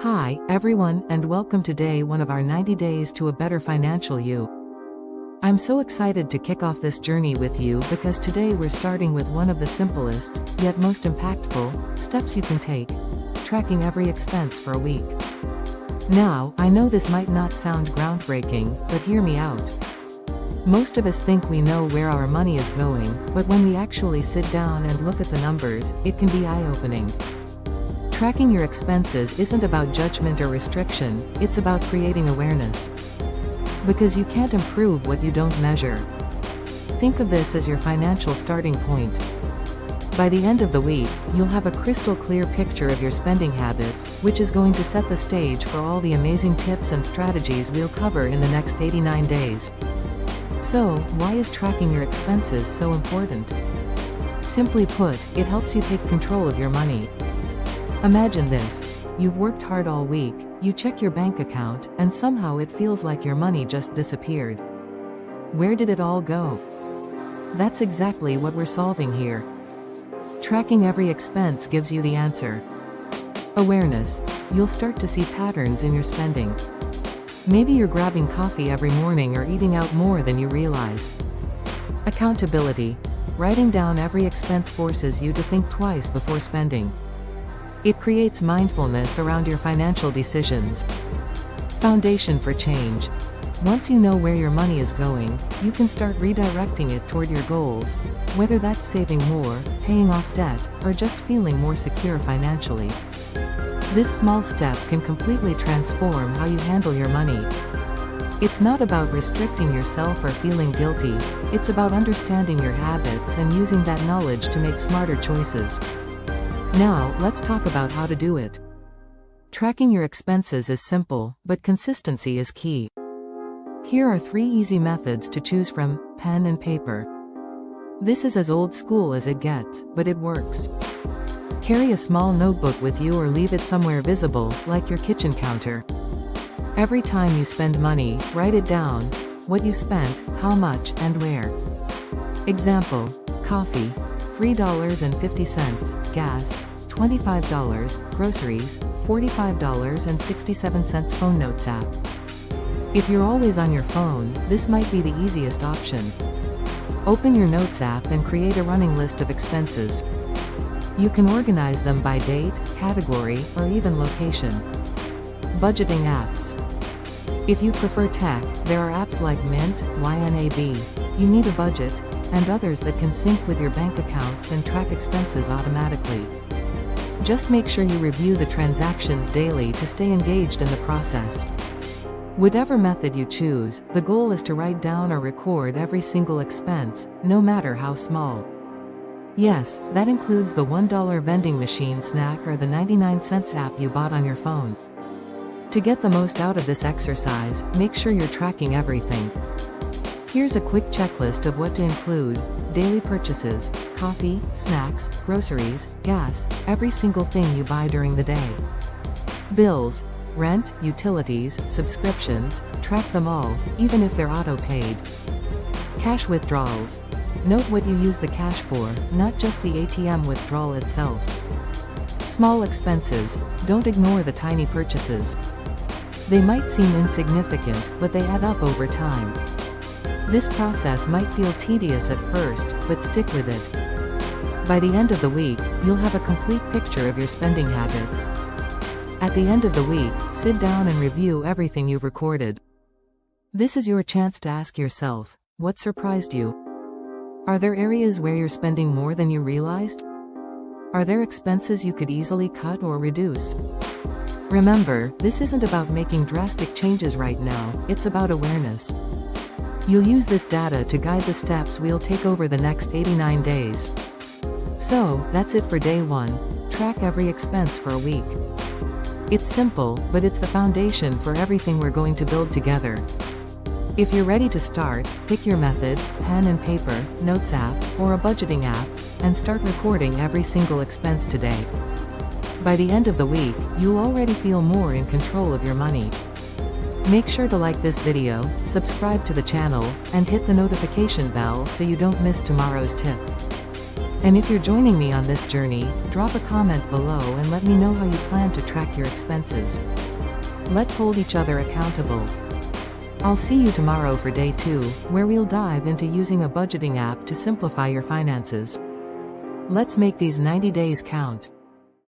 Hi, everyone, and welcome to day one of our 90 Days to a Better Financial You. I'm so excited to kick off this journey with you because today we're starting with one of the simplest, yet most impactful, steps you can take: tracking every expense for a week. Now, I know this might not sound groundbreaking, but hear me out. Most of us think we know where our money is going, but when we actually sit down and look at the numbers, it can be eye-opening. Tracking your expenses isn't about judgment or restriction, it's about creating awareness. Because you can't improve what you don't measure. Think of this as your financial starting point. By the end of the week, you'll have a crystal clear picture of your spending habits, which is going to set the stage for all the amazing tips and strategies we'll cover in the next 89 days. So, why is tracking your expenses so important? Simply put, it helps you take control of your money. Imagine this. You've worked hard all week, you check your bank account, and somehow it feels like your money just disappeared. Where did it all go? That's exactly what we're solving here. Tracking every expense gives you the answer. Awareness. You'll start to see patterns in your spending. Maybe you're grabbing coffee every morning or eating out more than you realize. Accountability. Writing down every expense forces you to think twice before spending. It creates mindfulness around your financial decisions. Foundation for change. Once you know where your money is going, you can start redirecting it toward your goals, whether that's saving more, paying off debt, or just feeling more secure financially. This small step can completely transform how you handle your money. It's not about restricting yourself or feeling guilty, it's about understanding your habits and using that knowledge to make smarter choices. Now, let's talk about how to do it. Tracking your expenses is simple, but consistency is key. Here are 3 easy methods to choose from: pen and paper. This is as old school as it gets, but it works. Carry a small notebook with you or leave it somewhere visible, like your kitchen counter. Every time you spend money, write it down: what you spent, how much, and where. Example: coffee, $3.50, gas, $25, groceries, $45.67. Phone notes app. If you're always on your phone, this might be the easiest option. Open your notes app and create a running list of expenses. You can organize them by date, category, or even location. Budgeting apps. If you prefer tech, there are apps like Mint, YNAB, You Need a Budget, and others that can sync with your bank accounts and track expenses automatically. Just make sure you review the transactions daily to stay engaged in the process. Whatever method you choose, the goal is to write down or record every single expense, no matter how small. Yes, that includes the $1 vending machine snack or the 99-cent app you bought on your phone. To get the most out of this exercise, make sure you're tracking everything. Here's a quick checklist of what to include: daily purchases, coffee, snacks, groceries, gas, every single thing you buy during the day. Bills, rent, utilities, subscriptions, track them all, even if they're auto-paid. Cash withdrawals. Note what you use the cash for, not just the ATM withdrawal itself. Small expenses. Don't ignore the tiny purchases. They might seem insignificant, but they add up over time. This process might feel tedious at first, but stick with it. By the end of the week, you'll have a complete picture of your spending habits. At the end of the week, sit down and review everything you've recorded. This is your chance to ask yourself, what surprised you? Are there areas where you're spending more than you realized? Are there expenses you could easily cut or reduce? Remember, this isn't about making drastic changes right now, it's about awareness. You'll use this data to guide the steps we'll take over the next 89 days. So, that's it for day 1. Track every expense for a week. It's simple, but it's the foundation for everything we're going to build together. If you're ready to start, pick your method: pen and paper, notes app, or a budgeting app, and start recording every single expense today. By the end of the week, you'll already feel more in control of your money. Make sure to like this video, subscribe to the channel, and hit the notification bell so you don't miss tomorrow's tip. And if you're joining me on this journey, drop a comment below and let me know how you plan to track your expenses. Let's hold each other accountable. I'll see you tomorrow for day 2, where we'll dive into using a budgeting app to simplify your finances. Let's make these 90 days count.